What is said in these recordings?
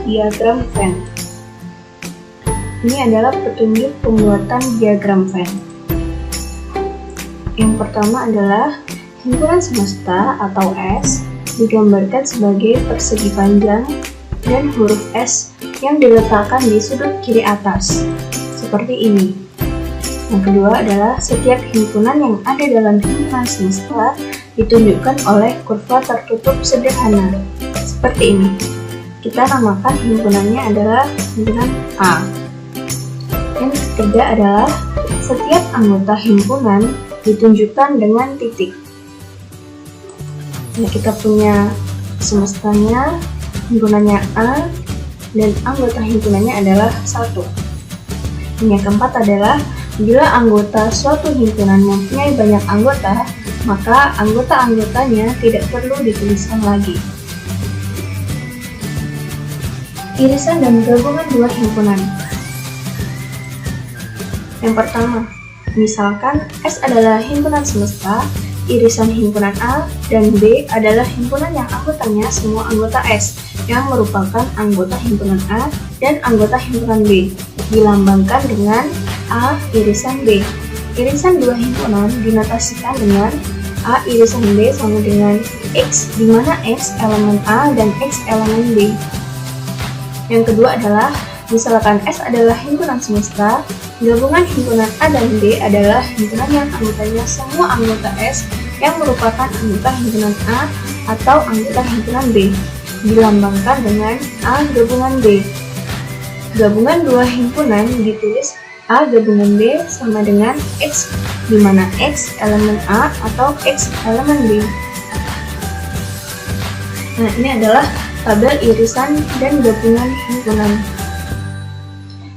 diagram Venn. Ini adalah petunjuk pembuatan diagram Venn. Yang pertama adalah himpunan semesta atau S digambarkan sebagai persegi panjang dan huruf S yang diletakkan di sudut kiri atas, seperti ini. Yang kedua adalah setiap himpunan yang ada dalam himpunan semesta ditunjukkan oleh kurva tertutup sederhana, seperti ini. Kita namakan himpunannya adalah himpunan A. Yang ketiga adalah setiap anggota himpunan ditunjukkan dengan titik. Nah, kita punya semestanya, himpunannya A, dan anggota himpunannya adalah 1. Yang keempat adalah bila anggota suatu himpunan mempunyai banyak anggota, maka anggota-anggotanya tidak perlu dituliskan lagi. Irisan dan gabungan dua himpunan. Yang pertama, misalkan S adalah himpunan semesta, irisan himpunan A dan B adalah himpunan yang anggotanya semua anggota S, yang merupakan anggota himpunan A dan anggota himpunan B, dilambangkan dengan A irisan B. Irisan dua himpunan dinotasikan dengan A irisan B sama dengan X, di mana X elemen A dan X elemen B. Yang kedua adalah, misalkan S adalah himpunan semesta, gabungan himpunan A dan B adalah himpunan yang anggotanya semua anggota S yang merupakan anggota himpunan A atau anggota himpunan B, dilambangkan dengan A gabungan B. Gabungan dua himpunan ditulis A gabungan B sama dengan X, di mana X elemen A atau X elemen B. Nah, ini adalah tabel irisan dan gabungan himpunan.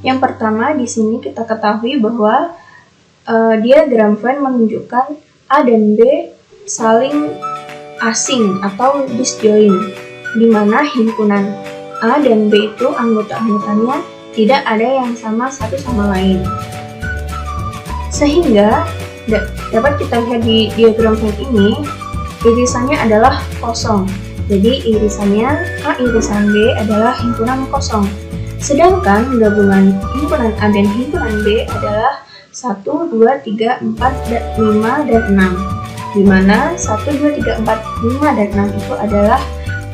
Yang pertama, di sini kita ketahui bahwa diagram Venn menunjukkan A dan B saling asing atau disjoin, di mana himpunan A dan B itu anggota-anggotanya tidak ada yang sama satu sama lain. Sehingga dapat kita lihat di diagram Venn ini, irisannya adalah kosong. Jadi irisannya A irisan B adalah himpunan kosong. Sedangkan gabungan himpunan A dan himpunan B adalah 1, 2, 3, 4, 5, dan 6. Di mana 1, 2, 3, 4, 5, dan 6 itu adalah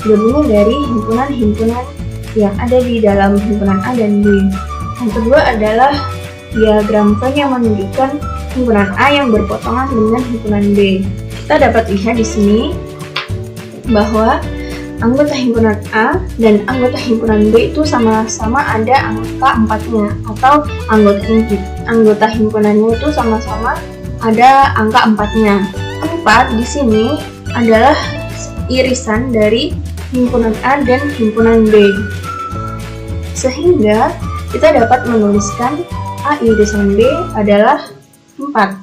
gabungan dari himpunan-himpunan yang ada di dalam himpunan A dan B. Yang kedua adalah diagram Venn yang menunjukkan himpunan A yang berpotongan dengan himpunan B. Kita dapat lihat di sini bahwa anggota himpunan A dan anggota himpunan B itu sama-sama ada angka 4-nya, atau anggota himpunannya itu sama-sama ada angka 4-nya. 4 di sini adalah irisan dari himpunan A dan himpunan B. Sehingga kita dapat menuliskan A irisan B adalah 4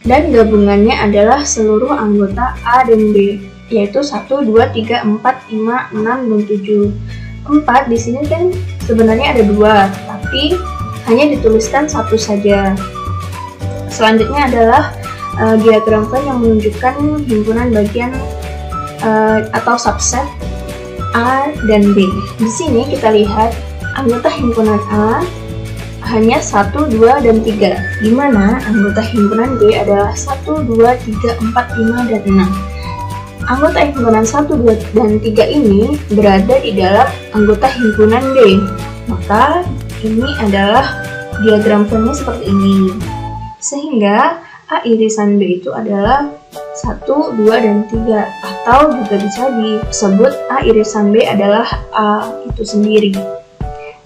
dan gabungannya adalah seluruh anggota A dan B, yaitu 1, 2, 3, 4, 5, 6, dan 7. 4 di sini kan sebenarnya ada 2, tapi hanya dituliskan 1 saja. Selanjutnya adalah diagram Venn yang menunjukkan himpunan bagian atau subset A dan B. Di sini kita lihat anggota himpunan A hanya 1, 2, dan 3, di mana anggota himpunan B adalah 1, 2, 3, 4, 5, dan 6. Anggota himpunan 1, 2, dan 3 ini berada di dalam anggota himpunan B. Maka ini adalah diagram Venn-nya seperti ini. Sehingga A irisan B itu adalah 1, 2, dan 3. Atau juga bisa disebut A irisan B adalah A itu sendiri.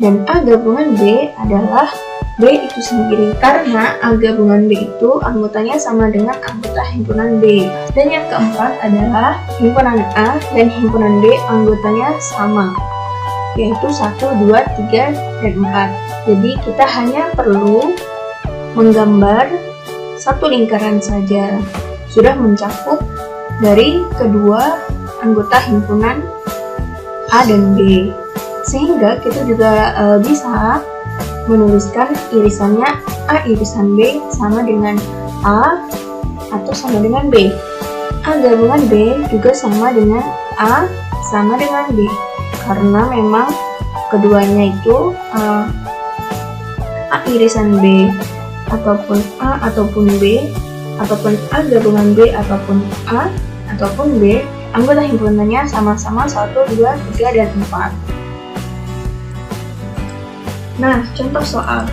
Dan A gabungan B adalah B itu sendiri, karena A gabungan B itu anggotanya sama dengan anggota himpunan B. Dan yang keempat adalah himpunan A dan himpunan B anggotanya sama, yaitu 1, 2, 3, dan 4. Jadi kita hanya perlu menggambar satu lingkaran saja, sudah mencakup dari kedua anggota himpunan A dan B. Sehingga kita juga bisa menuliskan irisannya A irisan B sama dengan A atau sama dengan B. A gabungan B juga sama dengan A sama dengan B, karena memang keduanya itu A irisan B ataupun A ataupun B, ataupun A gabungan B ataupun A ataupun B, anggota himpunannya sama-sama 1, 2, 3, dan 4. Nah, contoh soal.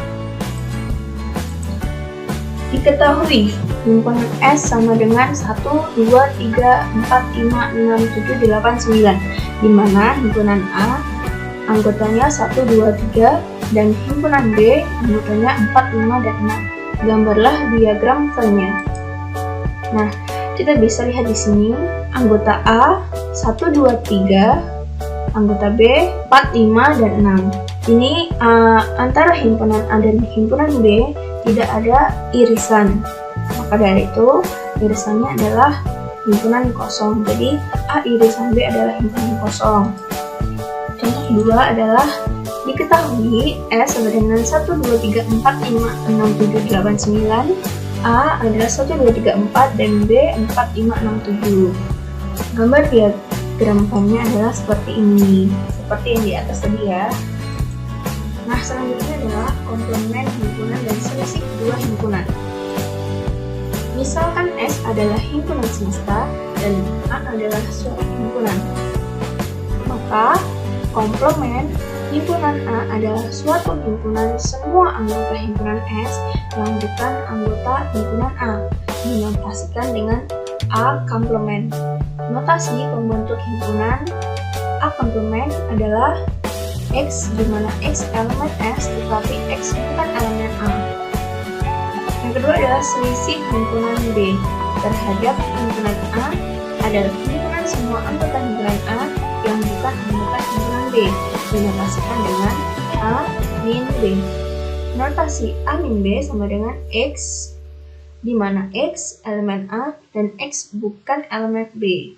Diketahui himpunan S sama dengan 1, 2, 3, 4, 5, 6, 7, 8, 9, di mana himpunan A anggotanya 1, 2, 3, dan himpunan B anggotanya 4, 5, dan 6. Gambarlah diagram Venn-nya. Nah, kita bisa lihat di sini anggota A 1, 2, 3, anggota B 4, 5, dan 6. Ini antara himpunan A dan himpunan B tidak ada irisan. Maka dari itu irisannya adalah himpunan kosong. Jadi A irisan B adalah himpunan kosong. Contoh kedua adalah diketahui S sama dengan 1, 2, 3, 4, 5, 6, 7, 8, 9. A adalah 1, 2, 3, 4 dan B 4, 5, 6, 7. Gambar diagram Venn-nya adalah seperti ini, seperti yang di atas tadi ya. Nah, selanjutnya adalah komplement himpunan dan selisih kedua himpunan. Misalkan S adalah himpunan semesta dan A adalah suatu himpunan. Maka komplement himpunan A adalah suatu himpunan semua anggota himpunan S yang bukan anggota himpunan A, dinotasikan dengan A komplement. Notasi pembentuk himpunan A komplement adalah X, di mana X elemen S tetapi X bukan elemen A. Yang kedua adalah selisih himpunan B terhadap himpunan A adalah himpunan semua anggota himpunan A yang bukan anggota himpunan B, dinotasikan dengan A min B. Notasi A min B sama dengan X, di mana X elemen A dan X bukan elemen B,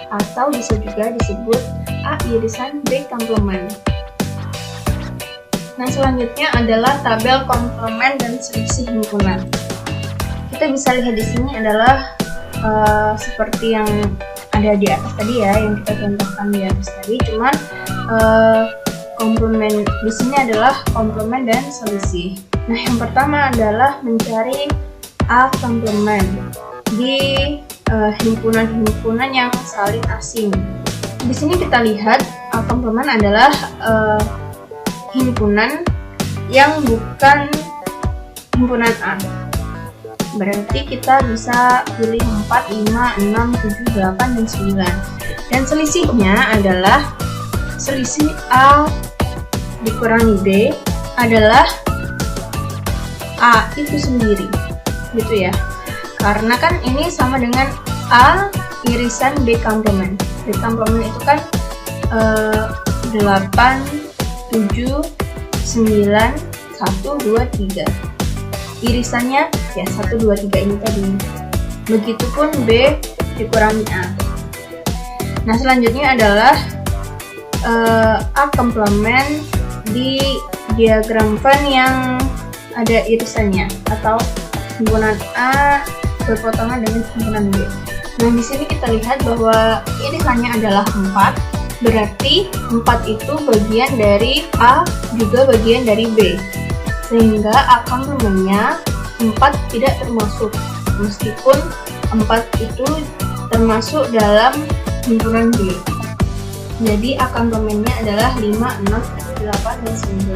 atau bisa juga disebut A irisan B komplement. Nah, selanjutnya adalah tabel komplement dan selisih himpunan. Kita bisa lihat di sini adalah seperti yang ada di atas tadi ya, yang kita contohkan di atas tadi. Cuman komplement di sini adalah komplement dan selisih. Nah, yang pertama adalah mencari A komplement di himpunan-himpunan yang saling asing. Di sini kita lihat A komplement adalah himpunan yang bukan himpunan A. Berarti kita bisa pilih 4, 5, 6, 7, 8, dan 9. Dan selisihnya adalah selisih A dikurangi B adalah A itu sendiri, gitu ya. Karena kan ini sama dengan A irisan B komplement. B komplement itu kan 8, 7, 9, 1, 2, 3. Irisannya ya 1, 2, 3 ini tadi. Begitupun B dikurangi A. Nah, selanjutnya adalah A komplement di diagram Venn yang ada irisannya atau himpunan A berpotongan dengan himpunan B. Nah, di sini kita lihat bahwa irisannya adalah 4. Berarti 4 itu bagian dari A juga bagian dari B, sehingga A komplementnya 4 tidak termasuk, meskipun 4 itu termasuk dalam himpunan B. Jadi A komplementnya adalah 5, 6, 7, 8, dan 9.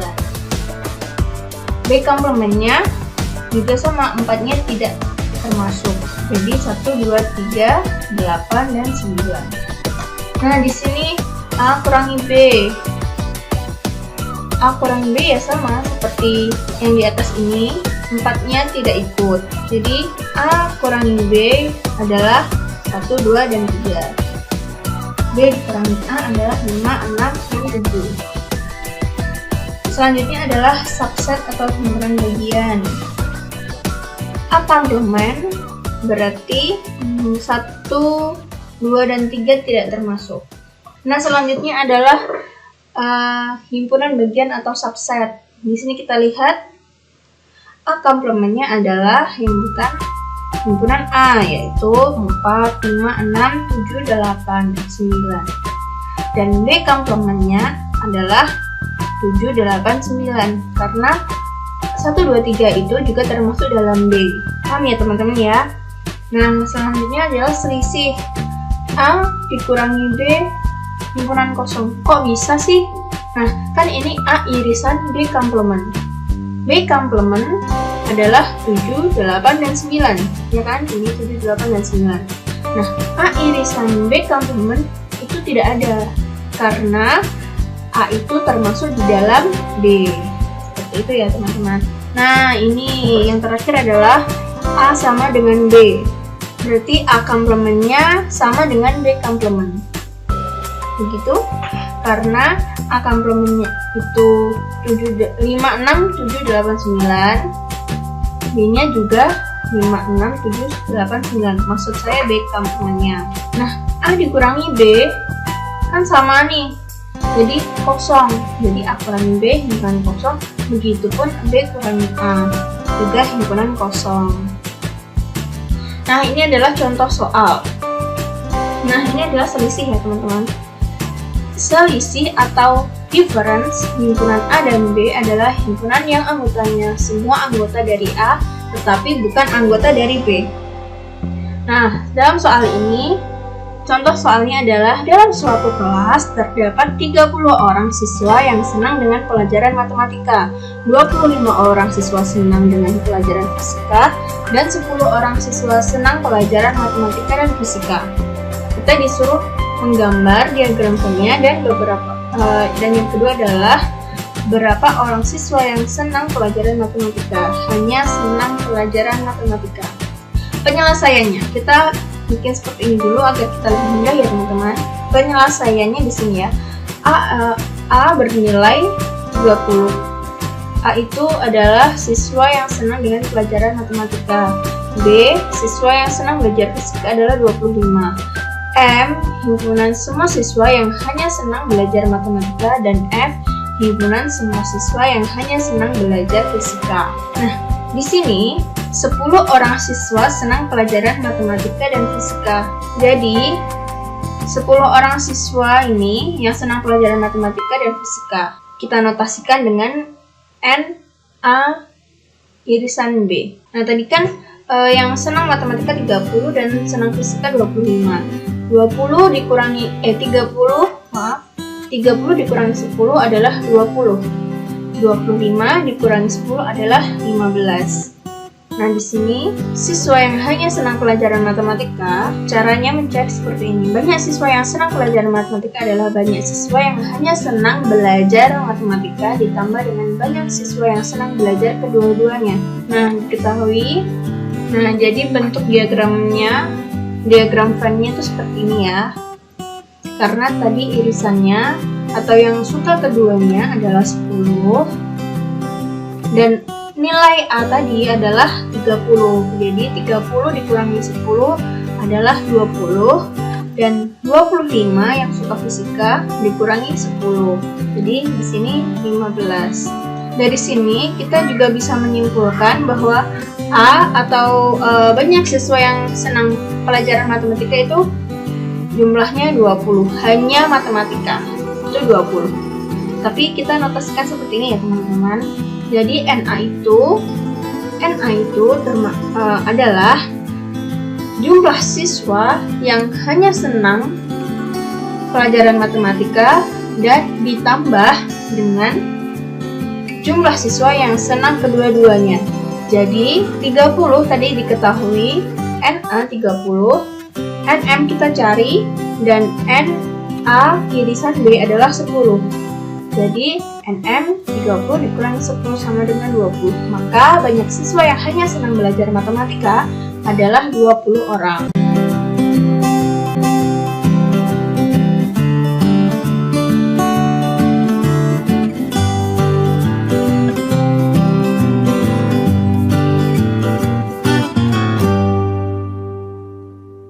B komplementnya juga sama, 4-nya tidak termasuk, jadi 1, 2, 3, 8, dan 9. Nah, di sini A kurangi B. A kurangi B ya sama seperti yang di atas ini, 4-nya tidak ikut. Jadi A kurangi B adalah 1, 2, dan 3. B dikurangi A adalah 5, 6, dan 7. Selanjutnya adalah subset atau himpunan bagian. A komplement berarti 1, 2, dan 3 tidak termasuk. Nah, selanjutnya adalah himpunan bagian atau subset. Di sini kita lihat A komplementnya adalah yang bukan himpunan A, yaitu 4, 5, 6, 7, 8, 9. Dan B komplementnya adalah 7, 8, 9. Karena 1, 2, 3 itu juga termasuk dalam B. Paham ya teman-teman ya? Nah, selanjutnya adalah selisih A dikurangi B himpunan kosong. Kok bisa sih? Nah, kan ini A irisan B komplement. B komplement adalah 7, 8, dan 9. Ya kan? Ini 7, 8, dan 9. Nah, A irisan B komplement itu tidak ada. Karena A itu termasuk di dalam B. Seperti itu ya teman-teman. Nah, ini yang terakhir adalah A sama dengan B. Berarti A komplementnya sama dengan B komplement. Begitu. Karena A komplementnya itu 5, 6, 7, 8, 9. B-nya juga 5, 6, 7, 8, 9. Maksud saya B komplementnya. Nah, A dikurangi B kan sama nih. Jadi kosong. Jadi A kurangi B himpunan kosong. Begitupun B kurangi A juga himpunan kosong. Nah, ini adalah contoh soal. Nah, ini adalah selisih ya teman-teman. Selisih atau difference himpunan A dan B adalah himpunan yang anggotanya semua anggota dari A tetapi bukan anggota dari B. Nah, dalam soal ini, contoh soalnya adalah dalam suatu kelas terdapat 30 orang siswa yang senang dengan pelajaran matematika, 25 orang siswa senang dengan pelajaran fisika, dan 10 orang siswa senang pelajaran matematika dan fisika. Kita disuruh menggambar diagram Venn-nya dan yang kedua adalah berapa orang siswa yang senang pelajaran matematika, hanya senang pelajaran matematika. Penyelesaiannya, kita bikin seperti ini dulu agar kita lebih mudah ya teman-teman. Penyelesaiannya di sini ya. A bernilai 20. A itu adalah siswa yang senang dengan pelajaran matematika. B, siswa yang senang belajar fisika adalah 25. M, himpunan semua siswa yang hanya senang belajar matematika, dan F, himpunan semua siswa yang hanya senang belajar fisika. Nah, di sini 10 orang siswa senang pelajaran matematika dan fisika. Jadi, 10 orang siswa ini yang senang pelajaran matematika dan fisika. Kita notasikan dengan N, A, irisan B. Nah, tadi kan yang senang matematika 30 dan senang fisika 25. 30 dikurangi 10 adalah 20. 25 dikurangi 10 adalah 15. Nah, di sini siswa yang hanya senang pelajaran matematika, caranya mencari seperti ini. Banyak siswa yang senang pelajaran matematika adalah banyak siswa yang hanya senang belajar matematika ditambah dengan banyak siswa yang senang belajar kedua-duanya. Nah, diketahui. Nah, jadi bentuk diagram Venn-nya itu seperti ini ya. Karena tadi irisannya atau yang suka keduanya adalah 10 dan nilai A tadi adalah 30. Jadi 30 dikurangi 10 adalah 20 dan 25 yang suka fisika dikurangi 10. Jadi di sini 15. Dari sini kita juga bisa menyimpulkan bahwa A atau banyak siswa yang senang pelajaran matematika itu jumlahnya 20, hanya matematika itu 20. Tapi kita notasikan seperti ini ya teman-teman. Jadi NA itu adalah jumlah siswa yang hanya senang pelajaran matematika dan ditambah dengan jumlah siswa yang senang kedua-duanya. Jadi 30 tadi diketahui, NA 30, NM kita cari, dan NA irisan B adalah 10. Jadi NM 30 dikurangi 10 sama dengan 20. Maka banyak siswa yang hanya senang belajar matematika adalah 20 orang.